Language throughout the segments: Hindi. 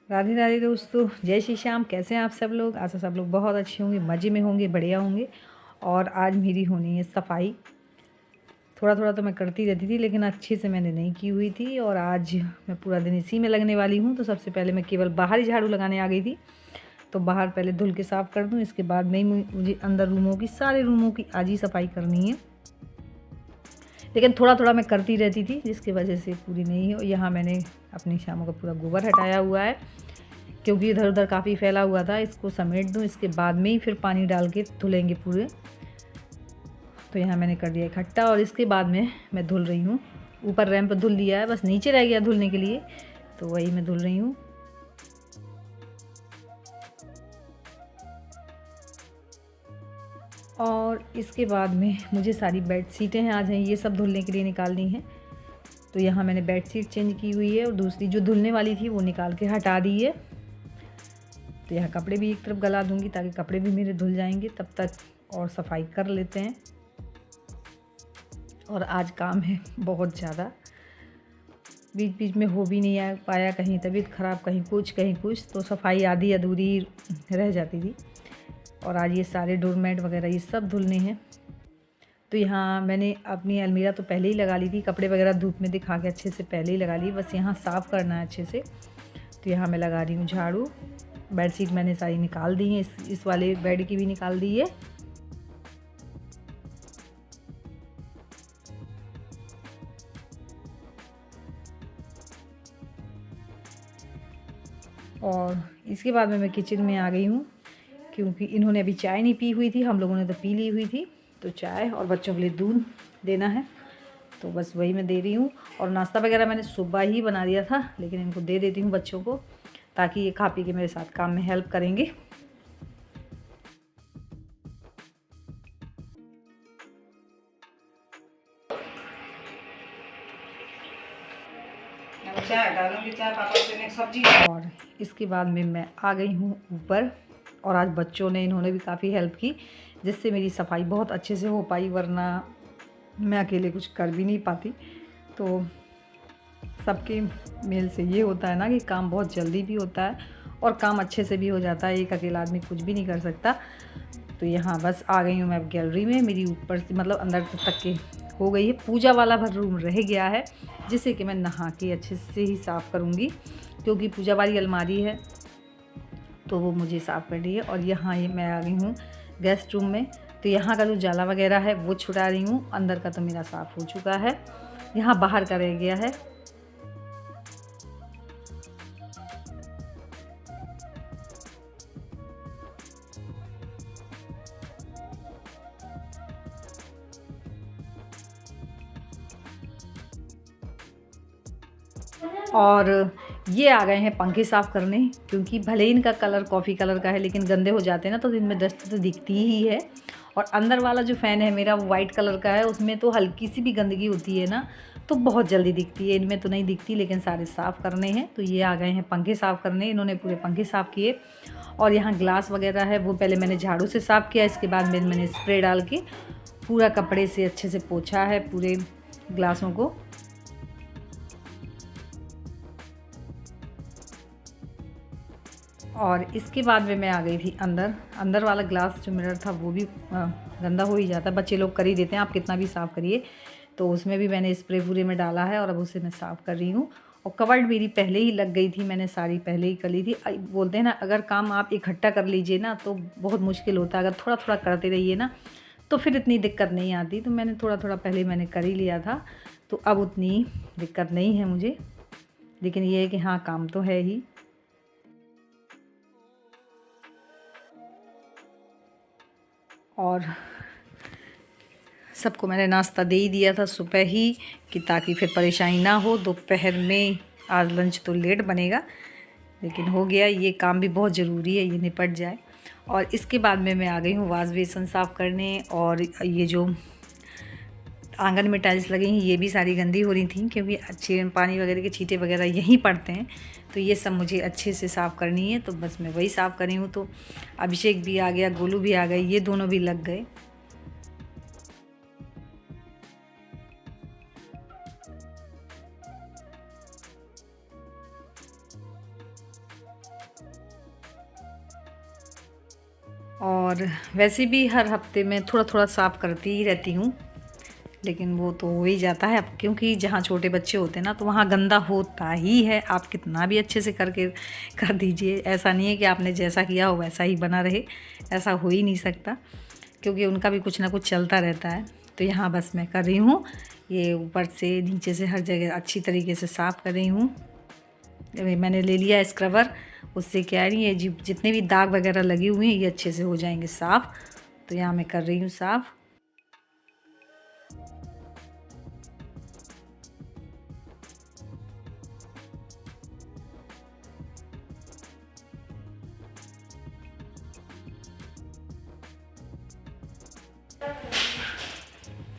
राधे राधे दोस्तों, जय श्री श्याम। कैसे हैं आप सब लोग? आशा सब लोग बहुत अच्छे होंगे, मज़े में होंगे, बढ़िया होंगे। और आज मेरी होनी है सफाई। थोड़ा थोड़ा तो मैं करती रहती थी, लेकिन अच्छे से मैंने नहीं की हुई थी। और आज मैं पूरा दिन इसी में लगने वाली हूँ। तो सबसे पहले मैं केवल बाहर ही झाड़ू लगाने आ गई थी। तो बाहर पहले धुल के साफ़ कर दूँ, इसके बाद में ही मुझे अंदर रूमों की, सारे रूमों की आज ही सफाई करनी है। लेकिन थोड़ा थोड़ा मैं करती रहती थी, जिसकी वजह से पूरी नहीं है। यहाँ मैंने अपनी शामों का पूरा गोबर हटाया हुआ है, क्योंकि इधर उधर काफ़ी फैला हुआ था। इसको समेट दूँ, इसके बाद में ही फिर पानी डाल के धुलेंगे पूरे। तो यहाँ मैंने कर दिया इकट्ठा, और इसके बाद में मैं धुल रही हूँ। ऊपर रैंप पर धुल दिया है, बस नीचे रह गया धुलने के लिए, तो वही मैं धुल रही हूँ। और इसके बाद में मुझे सारी बेड शीटें हैं आज हैं ये सब धुलने के लिए निकालनी है। तो यहाँ मैंने बेड शीट चेंज की हुई है, और दूसरी जो धुलने वाली थी वो निकाल के हटा दी है। तो यहाँ कपड़े भी एक तरफ गला दूंगी, ताकि कपड़े भी मेरे धुल जाएंगे। तब तक और सफाई कर लेते हैं। और आज काम है बहुत ज़्यादा, बीच बीच में हो भी नहीं आ पाया, कहीं तबीयत ख़राब, कहीं कुछ, तो सफाई आधी अधूरी रह जाती थी। और आज ये सारे डोरमेट वगैरह ये सब धुलने हैं। तो यहाँ मैंने अपनी अलमीरा तो पहले ही लगा ली थी, कपड़े वगैरह धूप में दिखा के अच्छे से पहले ही लगा ली, बस यहाँ साफ़ करना है अच्छे से। तो यहाँ मैं लगा रही हूँ झाड़ू। बेडशीट मैंने सारी निकाल दी है, इस वाले बेड की भी निकाल दी है। और इसके बाद में मैं किचन में आ गई हूँ, क्योंकि इन्होंने अभी चाय नहीं पी हुई थी, हम लोगों ने तो पी ली हुई थी। तो चाय और बच्चों के लिए दूध देना है, तो बस वही मैं दे रही हूँ। और नाश्ता वगैरह मैंने सुबह ही बना दिया था, लेकिन इनको दे देती हूँ बच्चों को, ताकि ये खा पी के मेरे साथ काम में हेल्प करेंगे। चाय डालूंगी, चाय पापा से सब्जी। और इसके बाद में मैं आ गई हूँ ऊपर। और आज बच्चों ने, इन्होंने भी काफ़ी हेल्प की, जिससे मेरी सफाई बहुत अच्छे से हो पाई, वरना मैं अकेले कुछ कर भी नहीं पाती। तो सबके मेल से ये होता है ना कि काम बहुत जल्दी भी होता है और काम अच्छे से भी हो जाता है। एक अकेला आदमी कुछ भी नहीं कर सकता। तो यहाँ बस आ गई हूँ मैं गैलरी में। मेरी ऊपर से मतलब अंदर तक के हो गई है, पूजा वाला भर रूम रह गया है, जिसे कि मैं नहा के अच्छे से ही साफ़ करूँगी, क्योंकि पूजा वाली अलमारी है तो वो मुझे साफ़ करनी है। और यहाँ ये मैं आ गई हूँ गेस्ट रूम में। तो यहाँ का जो जाला वगैरह है वो छुड़ा रही हूँ, अंदर का तो मेरा साफ़ हो चुका है, यहाँ बाहर का रह गया है। और ये आ गए हैं पंखे साफ़ करने, क्योंकि भले ही इनका कलर कॉफ़ी कलर का है, लेकिन गंदे हो जाते हैं ना, तो इनमें डस्ट तो दिखती ही है। और अंदर वाला जो फ़ैन है मेरा, वो वाइट कलर का है, उसमें तो हल्की सी भी गंदगी होती है ना, तो बहुत जल्दी दिखती है। इनमें तो नहीं दिखती, लेकिन सारे साफ़ करने हैं। तो ये आ गए हैं पंखे साफ़ करने, इन्होंने पूरे पंखे साफ़ किए। और यहाँ ग्लास वगैरह है, वो पहले मैंने झाड़ू से साफ़ किया, इसके बाद मैंने स्प्रे डाल के पूरा कपड़े से अच्छे से पोंछा है पूरे ग्लासों को। और इसके बाद में मैं आ गई थी अंदर वाला ग्लास जो मिरर था वो भी गंदा हो ही जाता है, बच्चे लोग कर ही देते हैं, आप कितना भी साफ़ करिए। तो उसमें भी मैंने स्प्रे पूरे में डाला है, और अब उसे मैं साफ़ कर रही हूँ। और कवर्ड मेरी पहले ही लग गई थी, मैंने सारी पहले ही कर ली थी। बोलते हैं ना, अगर काम आप इकट्ठा कर लीजिए ना तो बहुत मुश्किल होता है, अगर थोड़ा थोड़ा करते रहिए ना तो फिर इतनी दिक्कत नहीं आती। तो मैंने थोड़ा थोड़ा पहले मैंने कर ही लिया था, तो अब उतनी दिक्कत नहीं है मुझे। लेकिन ये है कि हाँ, काम तो है ही। और सबको मैंने नाश्ता दे ही दिया था सुबह ही, कि ताकि फिर परेशानी ना हो। दोपहर में आज लंच तो लेट बनेगा, लेकिन हो गया। ये काम भी बहुत ज़रूरी है, ये निपट जाए। और इसके बाद में मैं आ गई हूँ वाश बेसन साफ़ करने। और ये जो आंगन में टाइल्स लगी हैं, ये भी सारी गंदी हो रही थी, क्योंकि अच्छे पानी वगैरह के छींटे वगैरह यहीं पड़ते हैं। तो ये सब मुझे अच्छे से साफ़ करनी है, तो बस मैं वही साफ़ कर रही हूँ। तो अभिषेक भी आ गया, गोलू भी आ गए, ये दोनों भी लग गए। और वैसे भी हर हफ्ते में थोड़ा थोड़ा साफ़ करती ही रहती हूँ, लेकिन वो तो हो ही जाता है अब, क्योंकि जहाँ छोटे बच्चे होते हैं ना तो वहाँ गंदा होता ही है। आप कितना भी अच्छे से करके कर दीजिए, ऐसा नहीं है कि आपने जैसा किया हो वैसा ही बना रहे, ऐसा हो ही नहीं सकता, क्योंकि उनका भी कुछ ना कुछ चलता रहता है। तो यहाँ बस मैं कर रही हूँ, ये ऊपर से नीचे से हर जगह अच्छी तरीके से साफ़ कर रही हूँ। मैंने ले लिया स्क्रबर, उससे क्या है ये जितने भी दाग वगैरह लगे हुए हैं ये अच्छे से हो जाएंगे साफ़। तो यहाँ मैं कर रही हूँ साफ़।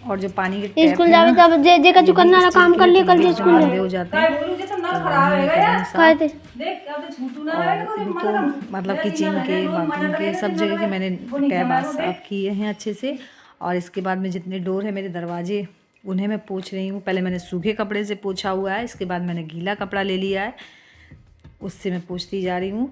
और जो पानी के टैप स्कूल है जावे ना, तब जे जे कछु करना वाला काम कर लिया, कल ये स्कूल गंदे हो जाते हैं। खाए थे। और इनको मतलब किचन के, बाथरूम के, सब जगह के मैंने टैप आज साफ़ किए हैं अच्छे से। और इसके बाद में जितने डोर है मेरे दरवाजे उन्हें मैं पोंछ रही हूँ। पहले मैंने सूखे कपड़े से पोंछा हुआ है, इसके बाद मैंने गीला कपड़ा ले लिया है, उससे मैं पोंछती जा रही हूँ।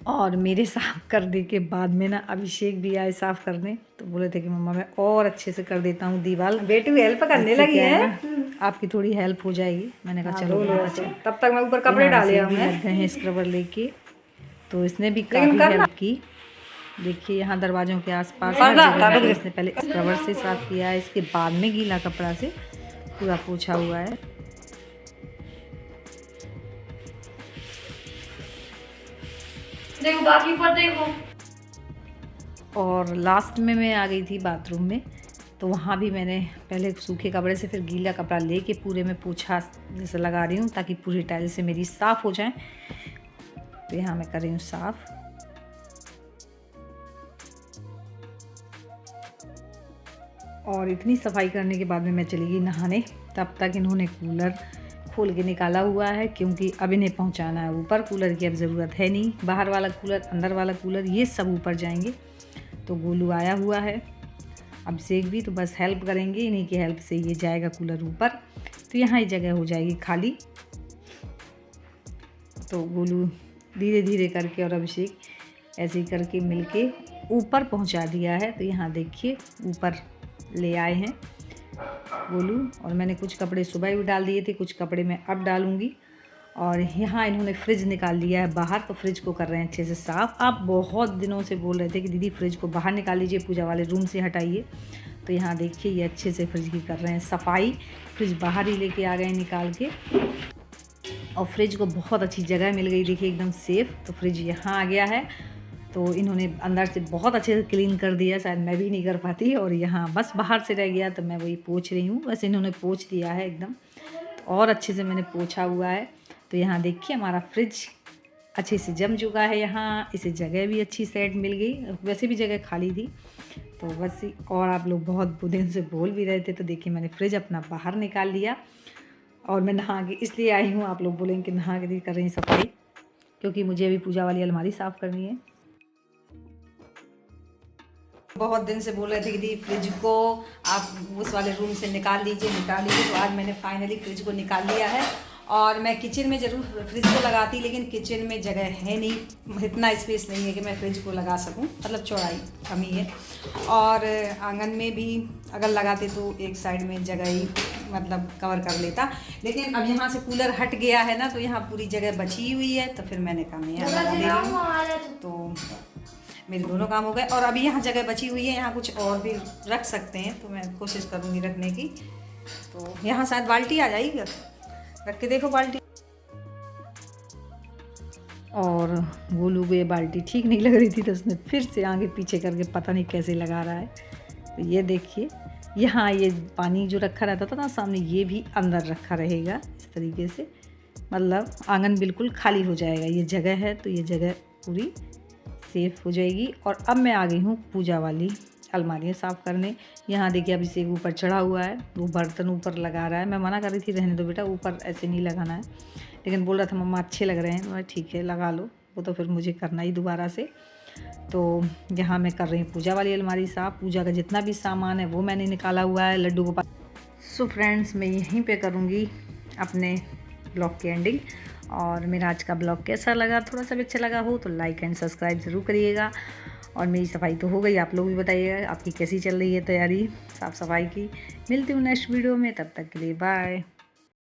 और मेरे साफ़ करने के बाद में ना अभिषेक भी आए साफ़ करने, तो बोले थे कि मम्मा मैं और अच्छे से कर देता हूँ दीवार। बेटी हेल्प करने लगी है, आपकी थोड़ी हेल्प हो जाएगी। मैंने कहा चलो अच्छा, तब तक मैं ऊपर कपड़े डाले लग गए हैं स्क्रबर लेके, तो इसने भी काफ़ी हेल्प की। देखिए यहाँ दरवाज़ों के आसपास इसने पहले स्क्रबर से साफ़ किया है, इसके बाद में गीला कपड़ा से पूरा पोंछा हुआ है। देखो बाकी ऊपर देखो। और लास्ट में मैं आ गई थी बाथरूम में, तो वहाँ भी मैंने पहले सूखे कपड़े से फिर गीला कपड़ा लेके पूरे में पोंछा जैसे लगा रही हूँ, ताकि पूरी टाइल से मेरी साफ़ हो जाए। तो यहाँ मैं कर रही हूँ साफ़। और इतनी सफाई करने के बाद में मैं चली गई नहाने। तब तक इन्होंने कूलर खोल के निकाला हुआ है, क्योंकि अब इन्हें पहुंचाना है ऊपर। कूलर की अब ज़रूरत है नहीं, बाहर वाला कूलर, अंदर वाला कूलर, ये सब ऊपर जाएंगे। तो गोलू आया हुआ है, अभिषेक भी, तो बस हेल्प करेंगे, इन्हीं की हेल्प से ये जाएगा कूलर ऊपर। तो यहाँ ही जगह हो जाएगी खाली। तो गोलू धीरे धीरे करके और अभिषेक ऐसे ही करके मिलके ऊपर पहुँचा दिया है। तो यहाँ देखिए ऊपर ले आए हैं गोलू। और मैंने कुछ कपड़े सुबह भी डाल दिए थे, कुछ कपड़े मैं अब डालूँगी। और यहाँ इन्होंने फ्रिज निकाल लिया है बाहर, तो फ्रिज को कर रहे हैं अच्छे से साफ़। आप बहुत दिनों से बोल रहे थे कि दीदी फ्रिज को बाहर निकाल लीजिए, पूजा वाले रूम से हटाइए। तो यहाँ देखिए ये अच्छे से फ्रिज की कर रहे हैं सफाई। फ्रिज बाहर ही लेके आ गए निकाल के, और फ्रिज को बहुत अच्छी जगह मिल गई, देखिए एकदम सेफ़। तो फ्रिज यहाँ आ गया है, तो इन्होंने अंदर से बहुत अच्छे से क्लीन कर दिया, शायद मैं भी नहीं कर पाती। और यहाँ बस बाहर से रह गया, तो मैं वही पोंछ रही हूँ। बस इन्होंने पोंछ दिया है एकदम, और अच्छे से मैंने पोंछा हुआ है। तो यहाँ देखिए हमारा फ्रिज अच्छे से जम चुका है। यहाँ इसे जगह भी अच्छी सेट मिल गई, वैसे भी जगह खाली थी तो बस। और आप लोग बहुत दिन से बोल भी रहे थे, तो देखिए मैंने फ्रिज अपना बाहर निकाल लिया। और मैं नहा के इसलिए आई हूँ, आप लोग बोलेंगे कि नहा के कर रही हैं सफाई, क्योंकि मुझे अभी पूजा वाली अलमारी साफ़ करनी है। बहुत दिन से बोल रहे थे कि दी फ्रिज को आप उस वाले रूम से निकाल लीजिए। तो आज मैंने फाइनली फ्रिज को निकाल लिया है। और मैं किचन में ज़रूर फ्रिज को लगाती, लेकिन किचन में जगह है नहीं, इतना स्पेस नहीं है कि मैं फ्रिज को लगा सकूं, मतलब चौड़ाई कमी है। और आंगन में भी अगर लगाते तो एक साइड में जगह ही मतलब कवर कर लेता, लेकिन अब यहाँ से कूलर हट गया है ना, तो यहाँ पूरी जगह बची हुई है। तो फिर मैंने कहा मैं यहाँ लगा दे रही हूँ, तो मेरे दोनों काम हो गए। और अभी यहाँ जगह बची हुई है, यहाँ कुछ और भी रख सकते हैं, तो मैं कोशिश करूँगी रखने की। तो यहाँ शायद बाल्टी आ जाएगी, रख के देखो बाल्टी। और गोलू को ये बाल्टी ठीक नहीं लग रही थी, तो उसने फिर से आगे पीछे करके पता नहीं कैसे लगा रहा है। तो ये देखिए यहाँ ये पानी जो रखा रहता था ना सामने, ये भी अंदर रखा रहेगा इस तरीके से, मतलब आंगन बिल्कुल खाली हो जाएगा। ये जगह है तो ये जगह पूरी सेफ हो जाएगी। और अब मैं आ गई हूँ पूजा वाली अलमारियाँ साफ़ करने। यहाँ देखिए अभी से ऊपर चढ़ा हुआ है, वो बर्तन ऊपर लगा रहा है। मैं मना कर रही थी रहने दो बेटा, ऊपर ऐसे नहीं लगाना है, लेकिन बोल रहा था मम्मा अच्छे लग रहे हैं। मैं ठीक है लगा लो, वो तो फिर मुझे करना ही दोबारा से। तो यहाँ मैं कर रही हूँ पूजा वाली अलमारी साफ़। पूजा का जितना भी सामान है वो मैंने निकाला हुआ है लड्डू गोपाल। सो फ्रेंड्स मैं यहीं पे करूँगी अपने ब्लॉग की एंडिंग। और मेरा आज का ब्लॉग कैसा लगा, थोड़ा सा भी अच्छा लगा हो तो लाइक एंड सब्सक्राइब ज़रूर करिएगा। और मेरी सफाई तो हो गई, आप लोग भी बताइएगा आपकी कैसी चल रही है तैयारी साफ़ सफाई की। मिलती हूँ नेक्स्ट वीडियो में, तब तक के लिए बाय।